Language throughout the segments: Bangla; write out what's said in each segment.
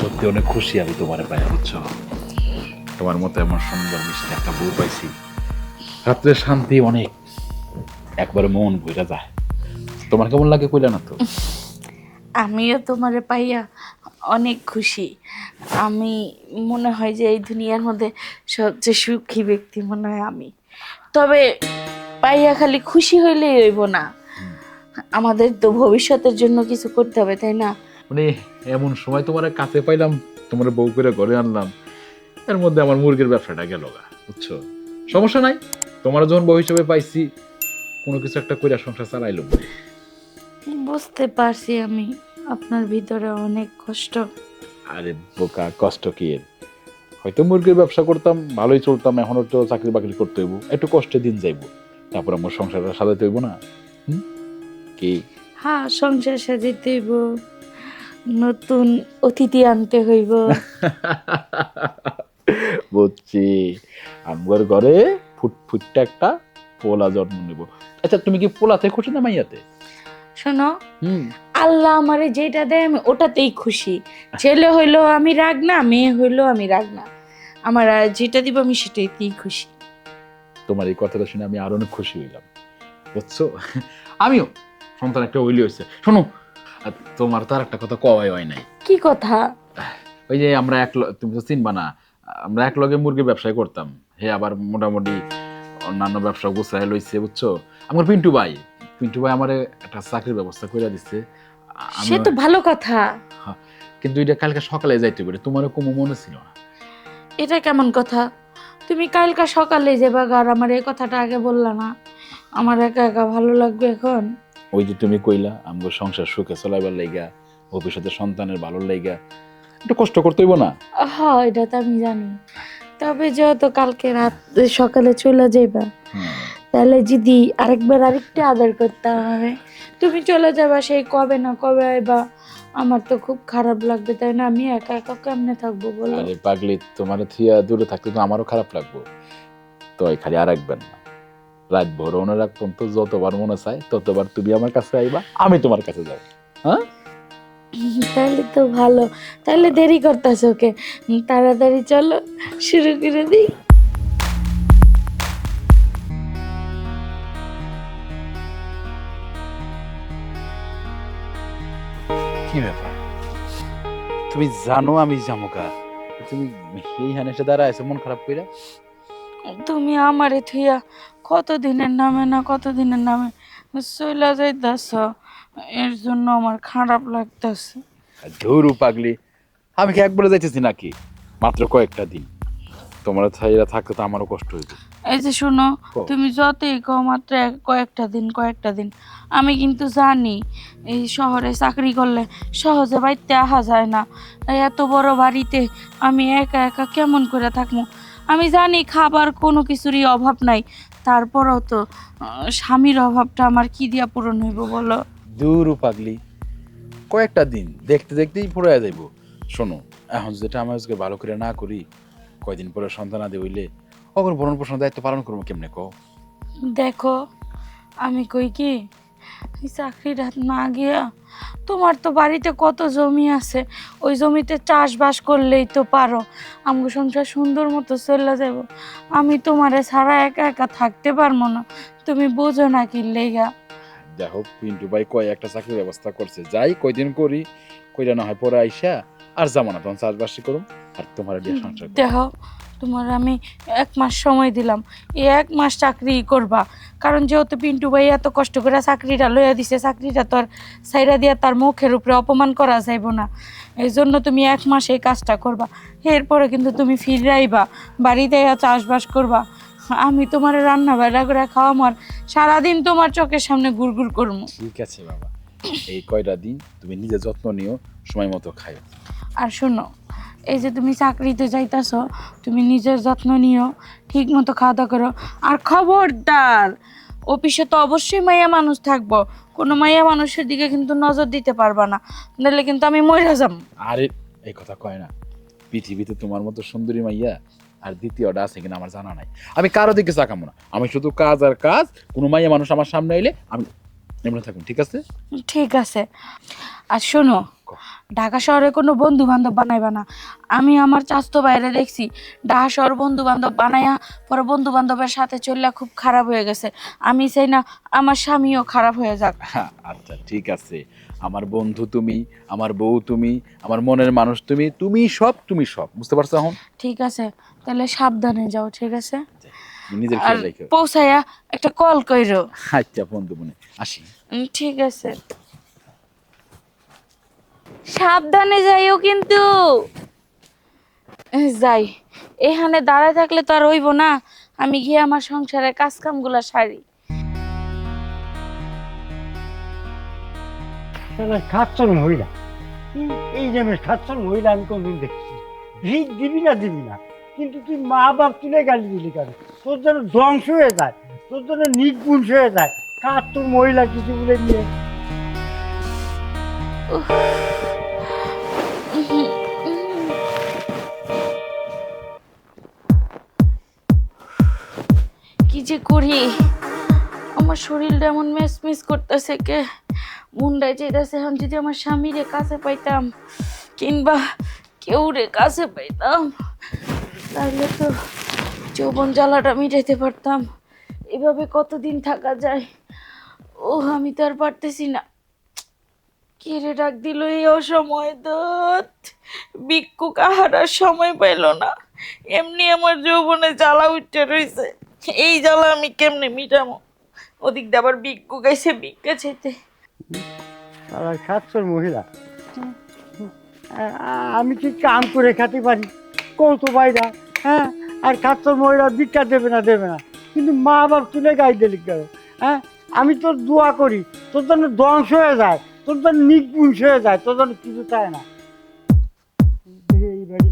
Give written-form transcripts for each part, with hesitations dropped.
সত্যি অনেক খুশি আমি তোমার পাই, বুঝছো? তোমার মতো এমন সুন্দর মিষ্টি একটা বউ পাইছি, রাত্রে শান্তি অনেক, একবারে মন ভরে যায়। তোমার কেমন লাগে কইলা না তো? আমিও তোমারে পাইয়া অনেক খুশি। আমি মনে হয় যে এই দুনিয়ার মধ্যে সবচেয়ে সুখী ব্যক্তি মনে হয় আমি। তবে পাইয়া খালি খুশি হইলেই হইব না, আমাদের তো ভবিষ্যতের জন্য কিছু করতে হবে, তাই না? মানে এমন সময় তোমার কাছে পাইলাম, তোমার বউ করে ঘরে আনলাম, এর মধ্যে আমার মুরগির ব্যবসাটা গেল গা, বুঝছো? সমস্যা নাই, তোমার যখন বউ হিসেবে পাইছি, কোনো কিছু একটা কইরা সংসার চালাইলো। বুঝতে পারছি আমি আপনার ভিতরে অনেক কষ্ট। আরে বোকা, কষ্ট কি এর? হয়তো মুরগির ব্যবসা করতাম, ভালোই চলতাম, এখন তো চাকরি বাকরি করতে হইব, একটু কষ্টে দিন যাইব, তারপর আমার সংসারটা সাজাতে হইব না? হুম? কি? হ্যাঁ, সংসার সাজাইতে হইব, নতুন অতিথি আনতে হইব। বুঝছি, আমার ঘরে ফুটফুটটা একটা পোলা জন্ম নেব। আচ্ছা, তুমি কি পোলাতে খুশি না মাইয়াতে? শোনো, হুম। আল্লাহ আমারে যেটা দেয় আমি ওটাতেই খুশি। ছেলে হইলো আমি রাগ না, মেয়ে হইলো আমি রাগ না, আমার আর যেটা দিব আমি সেটাইতেই খুশি। তোমার এই কথাটা শুনে আমি আরো অনেক খুশি হইলাম, বুঝছো? আমিও সন্তান একটা হইলে হয়েছে। শোনো, আর তোমার তো আর একটা কথা কওয়াই হয় নাই। কি কথা? ওই যে আমরা তুমি তো চিনবা না, আমরা এক লগে মুরগির ব্যবসায় করতাম, হে আবার মোটামুটি অন্যান্য ব্যবসা গুছাই লইছে, বুঝছো? আমার পিন্টু ভাই আমারে একটা চাকরির ব্যবস্থা করে দিচ্ছে। আমি সে তো ভালো কথা। হ্যাঁ, কিন্তু এটা কালকে সকালে যাইতে পারে, তোমারও কোনো মনে ছিল না? এটা কেমন কথা? তুমি কালকা সকালে যাবা আর আমার এই কথাটা আগে বললা না? আমার একা একা ভালো লাগবে এখন? ওই যে তুমি কইলা আমগো সংসার সুখে চলাইবার লাইগা, ভবিষ্যতে সন্তানের ভালো লাইগা একটু কষ্ট করতে হইব না? হ্যাঁ, এটা তো আমি জানি। তবে যেহেতু কালকে রাত সকালে চলে যাইবা, হুম। তাহলে যদি আরেকবার আরেকটু আদর করতে হবে। তুমি চলে যাবা সেই কবে না কবে আইবা, আমার তো খুব খারাপ লাগবে, তাই না? আমি একা একা কেমনে থাকবো বলো? আরে পাগলি, তোমার থিয়া দূরে থাকতে তো আমারও খারাপ লাগবো। তো এই খালি আর রাখবেন না, রাত ভোর মনে রাখবেন তো, যতবার মনে চায় ততবার তুমি আমার কাছে আইবা, আমি তোমার কাছে যাবো। হ্যাঁ? তাহলে তো ভালো। তাহলে দেরি করতেছো ওকে, তাড়াতাড়ি চলো, শুরু করে দিই। কি ব্যাপার, তুমি জানো আমি জামুকা, তুমি এই হানে এসে দাঁড়ায় আছো মন খারাপ কইরা? তুমি আমারে থুইয়া কতদিনের নামে না কতদিনের নামে চইলা যাইতাছ, এর জন্য আমার খারাপ লাগতেছে। ধুরু পাগলি, আমি কি একবারে যাইতেছি নাকি? মাত্র কয়েকটা দিন, তোমরা ছাইরা থাকতে তো আমারও কষ্ট হইবে। এই যে শোনো, কও। তুমি যতই কও মাত্র কয়েকটা দিন কয়েকটা দিন, আমি কিন্তু জানি এই শহরে চাকরি করলে সহজে বাড়িতে আসা যায় না। এই এত বড় বাড়িতে আমি একা একা কেমন করে থাকবো? আমি জানি খাবার কোনো কিছুরই অভাব নাই, তারপরেও তো স্বামীর অভাবটা আমার কি দিয়া পূরণ হইব বলো? ধুরু পাগলি, কয়েকটা দিন দেখতে দেখতেই ফুরাইয়া যাইব। শোনো, এখন যেটা আমি আজকে ভালো করে না করি, কয়দিন পরে সন্তান আদি হইলে কখন ভরণ পোষণ দায়িত্ব পালন করবো কেমনে কও? দেখো, আমি কই কি, এই চাকরিটা না গিয়া তোমার তো বাড়িতে কত জমি আছে, ওই জমিতে চাষবাস করলেই তো পারো, আমগো সংসার সুন্দর মতো চলে যাব। আমি তোমারে ছাড়া একা একা থাকতে পারবো না, তুমি বোঝো না কি লেগা? দেখো, পিন্টু ভাই কয় একটা চাকরির ব্যবস্থা করছে, যাই কয়দিন করি, কইরা না হয় পরে আইসা আর যাবো না, তখন চাষবাসই করুম আর তোমার দিয়ে সংসার করবো। দেখো, তোমার আমি 1 মাস সময় দিলাম, এই 1 মাস চাকরি করবা, কারণ যেহেতু পিন্টু ভাই এত কষ্ট করে চাকরিটা লইয়া দিছে, চাকরিটা তো আর সাইরা দিয়া তার মুখের উপরে অপমান করা যাইব না। এই জন্য তুমি 1 মাস এই কাজটা করবা, এরপরে কিন্তু তুমি ফিরে আইবা, বাড়িতে চাষবাস করবা, আমি তোমার রান্না বান্না করে খাওয়াম আর সারাদিন তোমার চোখের সামনে গুড়গুড় করবো। ঠিক আছে বাবা, এই কয়টা দিন তুমি নিজে যত্ন নিও, সময় মতো খাইও। আর শোনো, এই যে তুমি চাকরিতে যাইতাছো, তুমি নিজের যত্ন নিও, ঠিক মতো খাওয়া দাওয়া করো, আর খবরদার অফিসে তো অবশ্যই মাইয়া মানুষ থাকবো, কোনো মাইয়া মানুষের দিকে কিন্তু নজর দিতে পারবা না, নাহলে কিন্তু আমি মরে যাব। আরে এই কথা কয় না, পৃথিবীতে তোমার মতো সুন্দরী মাইয়া আর দ্বিতীয়টা আছে কিনা আমার জানা নাই। আমি কারো দিকে চাকামো না, আমি শুধু কাজ আর কাজ, কোনো মাইয়া মানুষ আমার সামনে আইলে আমি এমনি থাকুন, ঠিক আছে? ঠিক আছে। আর শোনো, ঢাকা শহরে কোনো বন্ধু বান্ধব বানাইবা না। আমি আমার চাস্তো বাইরে দেখছি ঢাকা শহর বন্ধু বান্ধব বানাইয়া পরে বন্ধু বান্ধবের সাথে চললে খুব খারাপ হয়ে গেছে। আমি চাই না আমার স্বামীও খারাপ হয়ে যাক। আচ্ছা ঠিক আছে, আমার বন্ধু তুমি, আমার বউ তুমি, আমার মনের মানুষ তুমি, তুমি সব বুঝতে পারছো এখন? ঠিক আছে, তাহলে সাবধানে যাও, ঠিক আছে? তুমি নিজের আর খেয়াল রেখো। পৌঁছাইয়া একটা কল কইরো। আচ্ছা বন্ধু মনে আসি। ঠিক আছে, সাবধানে যাইও কিন্তু। যাই, এখানে দাঁড়ায় থাকলে তো আর হইব না। আমি গিয়ে আমার সংসারের কাজ কামগুলা সারি। খাচ্ছর মহিলা, এই জন্য খাচ্ছর মহিলা আমি কোনদিন দেখছি। ভিক দিবি না, কিন্তু তুই মা বাপ তুলে গালি দিলি কেন? তোর যেন ধ্বংস হয়ে যায়, তোর যেন নির্গুঞ্জ হয়ে যায়। খাচ্ছর মহিলা কিছু বলে নিয়ে কি যে করি, আমার শরীরটা এমন মেস করতেছে, কে মুন্ডায় চাইতেছে। এখন যদি আমার স্বামীরে কাছে পাইতাম কিংবা কেউ রে কাছে পাইতাম, তাহলে তো যৌবন জ্বালাটা মিটাইতে পারতাম। এভাবে কতদিন থাকা যায়? ও আমি তো আর পারতেছি না। কে রে ডাক দিল এই অসময়? দত ভিক্ষু কাহারার সময় পাইল না। এমনি আমার যৌবনে জ্বালা উঠতে রয়েছে, এই জ্বালা আমি কেমনে মিটামো? ওদিক দিয়ে আবার ভিক্ষু গাইছে, ভিক্ষা চাইতে। খাচ্ছর মহিলা। আমি কি কাম করে খেতে পারি কত বাইরা? হ্যাঁ, আর খাচ্ছর মহিলা ভিক্ষা দেবে না, কিন্তু মা বাপ তুলে গাই দিলি কেন? হ্যাঁ, আমি তোর দোয়া করি তোর জন্য ধ্বংস হয়ে যায়, তোর জন্য নির্গুঞ্জ হয়ে যায়, তোর জন্য কিছু চায় না। এই বাড়ি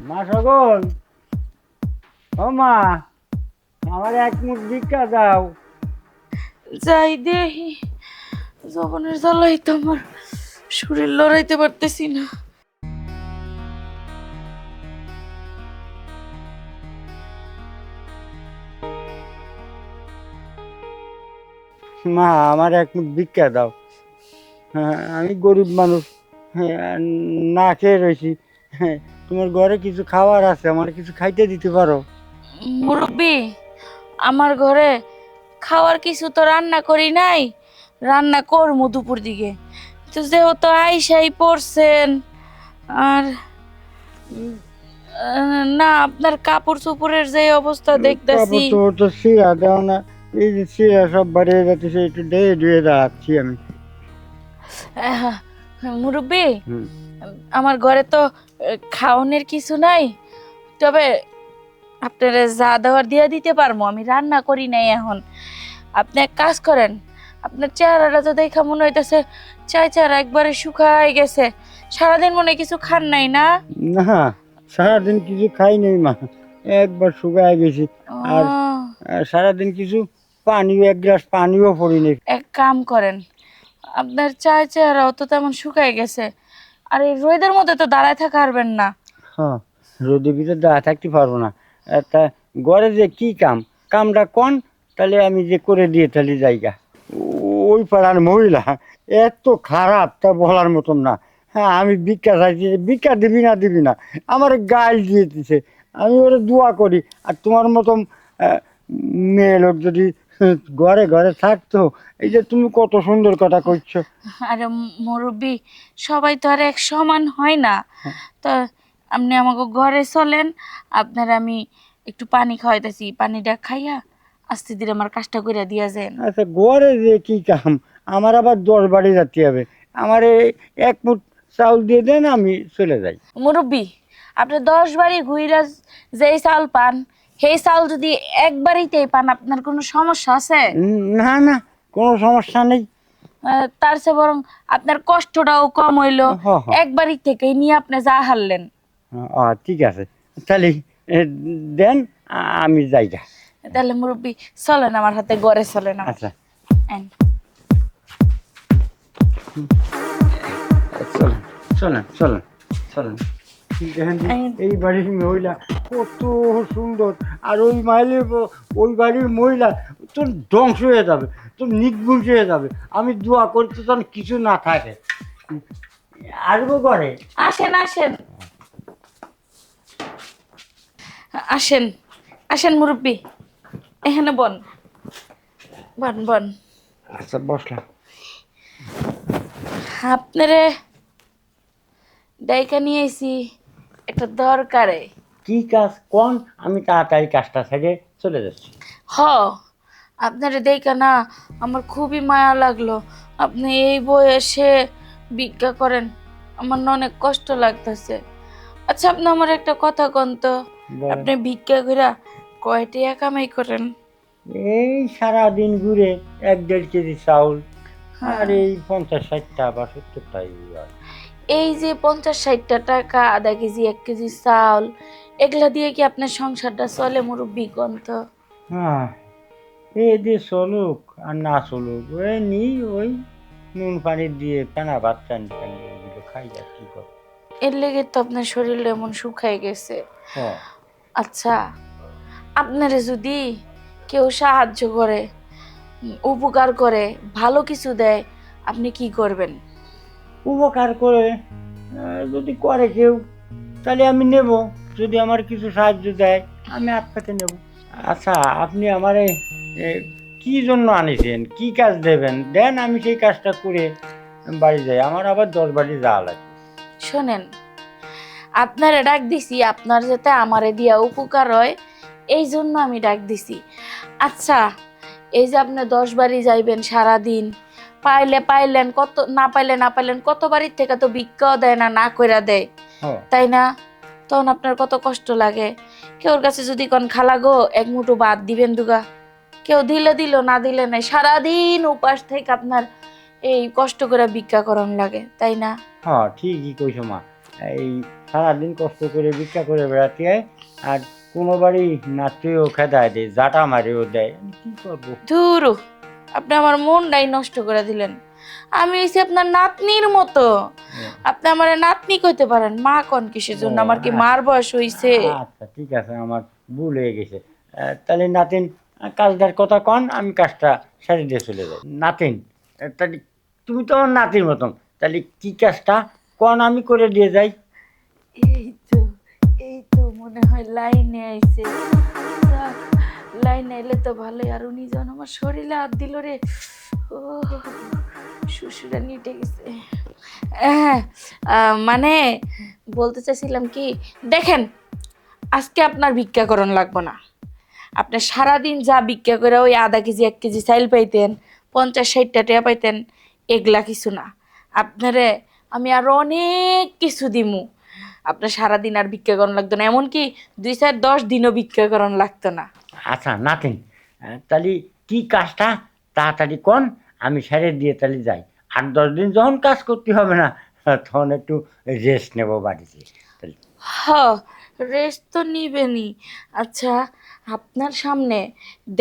মা সকল, ও মা, আমার এক মুঠ ভিক্ষা দাও। যাই দেখি, যৌবনের জ্বালাই তো আমার শরীর লড়াইতে পারতেছি না। মা, আমার এক মুঠ ভিক্ষা দাও। হ্যাঁ, আমি গরিব মানুষ, হ্যাঁ, না খেয়ে রয়েছি। হ্যাঁ, তোমার ঘরে কিছু খাবার আছে, আমার কিছু খাইতে দিতে পারো? মুরব্বি, আমার ঘরে খাওয়ার কিছু তো রান্না করি নাই, রান্না করবো দুপুর দিকে। তো যেহেতু আইসাই পড়ছেন, আর না আপনার কাপড় চোপড়ের যে অবস্থা দেখতেছি। কাপড় তো শিরা দাও না, এই যে শিরা সব বাড়িয়ে যাচ্ছে, একটু ডেয়ে ডুয়ে দাঁড়াচ্ছি আমি। মুরব্বি, হুম। আমার ঘরে তো খাওয়ানোর কিছু নাই, তবে আপনারা যা দেওয়ার দিয়ে দিতে পারবো। আমি রান্না করি নাই এখন। আপনি এক কাজ করেন, আপনার চেহারাটা তো দেখা মনে হইতেছে চেহারা একবারে শুকাই গেছে। সারাদিন মনে হয় কিছু খান নাই না? না, সারাদিন কিছু খাই নাই মা, একবার শুকায় গেছি। আর সারাদিন কিছু পানিও, এক গ্লাস পানিও পড়ি নেই। এক কাম করেন, আপনার চেহারাও তো তেমন শুকাই গেছে, আর এই রোদের মধ্যে তো দাঁড়ায় থাকা পারবেন না। হ্যাঁ, রোদের ভিতরে দাঁড়া থাকতে পারবো না। তা ঘরে যে কি কামটা কোন, তাহলে আমি যে করে দিয়ে তাহলে জায়গা। ওই পাড়ার মহিলা এত খারাপ, তা বলার মতন না। হ্যাঁ, আমি ভিক্ষা চাইছি, ভিক্ষা দিবি না আমার গাল দিয়ে দিছে। আমি ওরা দোয়া করি, আর তোমার মতন মেয়ে লোক যদি ঘরে ঘরে থাকতো। এই যে তুমি কত সুন্দর কথা কইছো। আরে মুরব্বি, সবাই তো আর এক সমান হয় না। তো আপনি আমাকে ঘরে চলেন, আপনার আমি একটু পানি খাওয়াইতেছি, পানিটা খাইয়া আস্তে ধীরে আমার কাজটা করে দিয়া যান। আচ্ছা, ঘরে যে কি কাম, আমার আবার 10 বাড়ি যেতে হবে। আমার এক মুঠ চাউল দিয়ে দেন, আমি চলে যাই। মুরব্বি, আপনি 10 বাড়ি ঘুইরা যেই চাল পান, সেই চাল যদি একবারিতেই পান, আপনার কোনো সমস্যা আছে? না না, কোনো সমস্যা নেই। তার চেয়ে বরং আপনার কষ্টটাও কম হইলো। হ, হ। একবারই থেকেই নিয়ে আপনি যা হারলেন। ঠিক আছে, তাহলে দেন, আমি যাই গা। তাহলে মুরব্বি চলেন আমার হাতে, ঘরে চলেন আমার। আচ্ছা, আইন। চলেন চলেন চলেন চলেন। দেখেন যে এই বাড়ির মহিলা কত সুন্দর, আর ওই বাড়ির মহিলা তো ধ্বংস হয়ে যাবে। তো নির্ভুল হয়ে যাবে। আমি দোয়া করতে তখন কিছু না থাকে। আসবো করে আসেন আসেন আসেন আসেন মুরব্বী, এখানে বন বন বন। আচ্ছা বসলাম। আপনারে ডাইকা নিয়ে আইছি একটা দরকারে। কি কাজ কোন? আমি তাড়াতাড়ি কাজটা ছেড়ে চলে যাচ্ছি। হ, আপনারে দেখা না আমার খুবই মায়া লাগলো। আপনি এই বয়সে ভিক্ষা করেন, আমার না অনেক কষ্ট লাগতেছে। আচ্ছা আপনি আমার একটা কথা কন তো, বলেন। আপনি ভিক্ষা কইরা কয় টাকা কামাই করেন? এই সারাদিন ঘুরে 1-1.5 কেজি চাউল হ্যাঁ। আর এই 50-60টা বা 70টাই হয়। এই যে 50-60টা টাকা, আধা কেজি 1 কেজি চাউল, এগুলা দিয়ে কি আপনার সংসারটা চলে মুরব্বী কোন তো? হ্যাঁ, এই দিয়ে চলুক আর না চলুক ওই নি ওই নুন পানি দিয়ে ফেনা ভাত টানি টানি ওগুলো খাই আর কি কর। এর লেগে তো আপনার শরীরটা এমন শুকায় গেছে। হ্যাঁ, আচ্ছা, আপনারে যদি কেউ সাহায্য করে, উপকার করে, ভালো কিছু দেয়, আপনি কি করবেন? উপকার করে যদি করে কেউ তাহলে আমি নেব। যদি আমার কিছু সাহায্য দেয় আমি হাত পেতে নেব। আচ্ছা, আপনি আমারে এ, কি জন্য আনিছেন? কি কাজ দেবেন দেন, আমি সেই কাজটা করে বাড়ি যাই। আমার আবার 10 বাড়ি যাওয়া লাগে। শোনেন, আপনারে ডাক দিছি আপনার যাতে আমারে দিয়া উপকার হয়, এই জন্য আমি ডাক দিছি। আচ্ছা, এই যে আপনি 10 বাড়ি যাইবেন সারা দিন, পাইলে পাইলেন, কত না পাইলে না পাইলেন, কত বাড়ির থেকে তো ভিক্ষাও দেয় না, না কইরা দেয়, হ্যাঁ, তাই না? তখন আপনার কত কষ্ট লাগে। কেউর কাছে যদি কোন খালা গো এক মুঠো ভাত দিবেন দুগা, কেউ দিলে দিল, না দিলে নাই, সারাদিন উপাস থেকে আপনার এই কষ্ট করে ভিক্ষা করন লাগে, তাই না? হ্যাঁ, ঠিকই কইছো মা। এই সারাদিন কষ্ট করে ভিক্ষা করে বেড়াতে হয় আর কোনো বাড়ি নাচেও খেদায় দেয়, জাটা মারেও দেয়। আমি কি করবো? ধুরু, আপনি আমার মনটাই নষ্ট করে দিলেন। আমি হইছি আপনার নাতনির মতো, আপনি আমার নাতনি কইতে পারেন, মা কোন কিসের জন্য? আমার কি মার বয়স হইছে? আচ্ছা ঠিক আছে, আমার ভুল হয়ে গেছে। তাহলে নাতিন, কাজটার কথা কন, আমি কাজটা সেরে দিয়ে চলে যাই। নাতিন, তাহলে তুমি তো আমার নাতির মতন, তাহলে কি কাজটা কন আমি করে দিয়ে যাই। এই তো, এই তো মনে হয় লাইনে আইছে। যাক, লাইনে এলে তো ভালোই। আর উনি যেন আমার শরীরে হাত দিল রে, ও শ্বশুরা নিটে গেছে। হ্যাঁ, মানে বলতে চাইছিলাম কি, দেখেন, আজকে আপনার ভিক্ষাকরণ লাগবো না। আপনি সারাদিন যা ভিক্ষা করে ওই আধা কেজি 1 কেজি চাইল পাইতেন, 50-60টা টাকা পাইতেন, এগুলা কিছু না। আপনারে আমি আরো অনেক কিছু দিমু। আপনার সারাদিন আর ভিক্ষাকরণ লাগতো না, এমনকি 2-4-10 দিনও ভিক্ষাকরণ লাগতো না। আচ্ছা নাতিন, তাহলে কি কাজটা তাড়াতাড়ি কন, আমি সেরে দিয়ে তাহলে যাই। 8-10 দিন যখন কাজ করতে হবে না, তখন একটু রেস্ট নেব বাড়িতে তাহলে। হ, রেস্ট তো নিবেনই। আচ্ছা, আপনার সামনে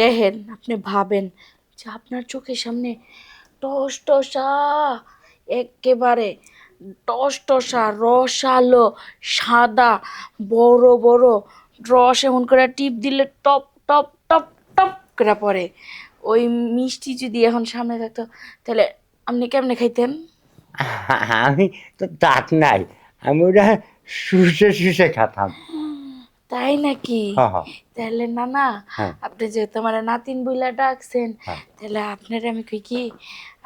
দেখেন, আপনি ভাবেন যে আপনার চোখের সামনে টস টসা, একেবারে টস টসা রসালো সাদা বড় বড় রস এমন করে টিপ দিলে টপ টপ টপ টপ করে পড়ে। ওই মিষ্টি যদি এখন সামনে থাকতো, তাহলে আপনি কেমনে খাইতেন? আমি তো দাঁত নাই, আমি ওটা শুষে শুষে খাতাম। তাই নাকি? হ্যাঁ হ্যাঁ তাহলে না না, হ্যাঁ আপনি যেহেতু আমার নাতিন বইলা ডাকছেন, হ্যাঁ। তাহলে আপনার আমি কই কি,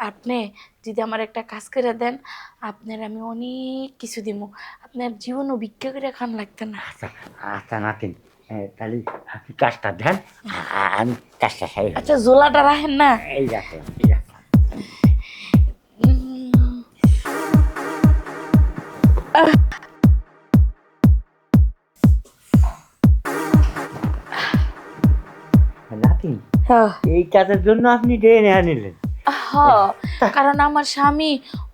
আপনি যদি আমার একটা কাজ করে দেন, আপনার আমি অনেক কিছু দিব। আপনার জীবনও ভিক্ষা করে খান লাগতো না। আচ্ছা আচ্ছা নাতিন, তাহলে আপনি কাজটা দেন, আমি কাজটা সারি। আচ্ছা, জোলাটা রাখেন না। এই রাখলাম, এই রাখলাম। উম, নাতিন, হ্যাঁ। এই কাজের জন্য আপনি ডেনে আনিলেন? কারণ আমার স্বামী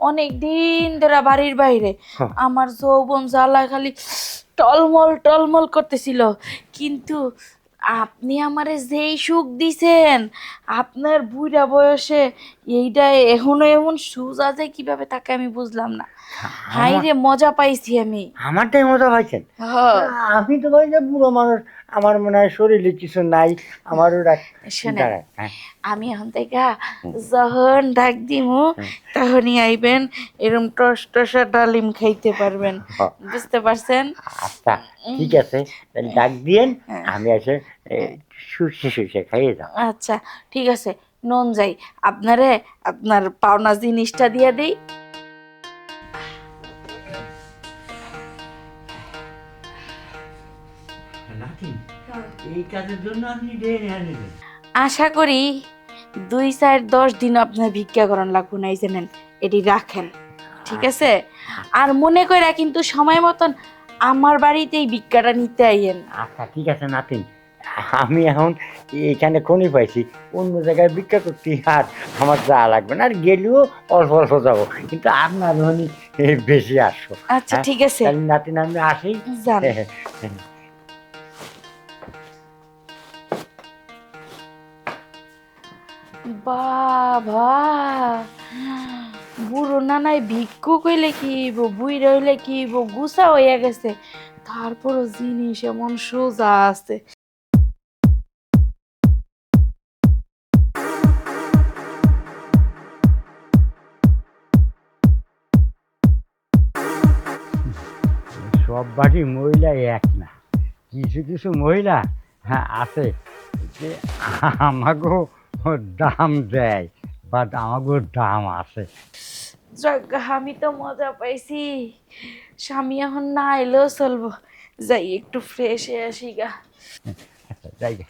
অনেক দিন ধরে বাড়ির বাইরে, হ্যাঁ। আমার যৌবন জ্বালা খালি টলমল টলমল করতেছিল, কিন্তু আপনি আমারে যেই সুখ দিছেন, আপনার বুড়া বয়সে এইটা এখনো এমন সোজা যে কিভাবে তাকে আমি বুঝলাম না। হাই রে মজা পাইছি আমি। আমারটাই মজা পাইছেন? হ্যাঁ আমি তো ভাই যে বুড়ো মানুষ, আমার মনে হয় শরীরে কিছু নাই, আমারও শোনেন, দাঁড়ায়। হ্যাঁ আমি এখন থেকে যখন ডাক দিমু তখনই আইবেন, এরম টস টসা ডালিম খাইতে পারবেন, বুঝতে পারছেন? আচ্ছা ঠিক আছে, তাহলে ডাক দিয়েন, হ্যাঁ। আমি এসে শুষে শুষে খাইয়ে যাও। আচ্ছা ঠিক আছে, নন যাই, আপনারে আপনার পাওনা জিনিসটা দিয়ে দেই। এই কাজের জন্য আপনি ডেকে আনলেন? আশা করি 2-4-10 দিন আপনার ভিক্ষা করান লাগবো না, এই যে নেন, এটি রাখেন, ঠিক আছে? আর মনে কইরা কিন্তু সময় মতন আমার বাড়িতেই ভিক্ষাটা নিতে আইয়েন। আচ্ছা ঠিক আছে নাতিন, আমি এখন এখানে খনি পাইছি, অন্য জায়গায় ভিক্ষা করতে আর আমার যা লাগবে না, আর গেলেও অল্প অল্প যাবো, কিন্তু আপনার ধনী বেশি আসবো। আচ্ছা ঠিক আছে, তাহলে নাতিন আমি আসি। যান। বাবা, বুড়ো নানাই ভিক্ষু কইলে কি হইব, বুইরা হইলে কি হইব, গুছা হইয়া গেছে, তারপরও জিনিস এমন সোজা আছে। সব বাড়ি মহিলা এক না, কিছু কিছু মহিলা হ্যাঁ আছে যে আমাকেও দাম দেয়, বাট আমাকেও দাম আছে। যাক, আমি তো মজা পাইছি, স্বামী এখন না এলেও চলবো, যাই একটু ফ্রেশ হয়ে আসি গা। আচ্ছা যাই গে।